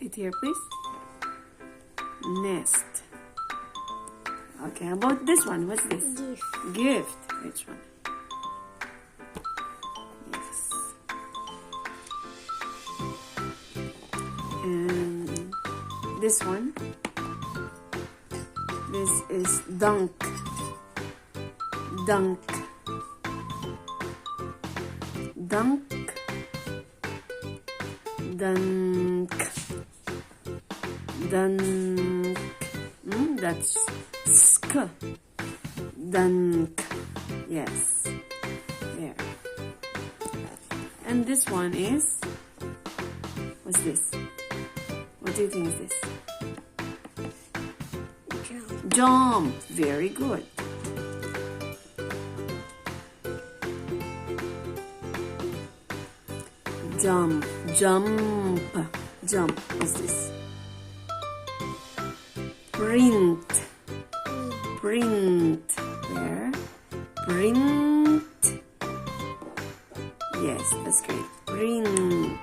it here, please. Nest. Okay, how about this one? What's this? Gift. Gift. Which one? Yes. And this one. This is dunk. Dunk. Dunk. Dunk. Dunk. That's sk. Dunk. Yes. There. And this one is, what's this? What do you think is this? Jump. Jump. Very good. Jump. Jump. Jump. What's this? Print. Print. Where? Print. Yes, that's great. Print.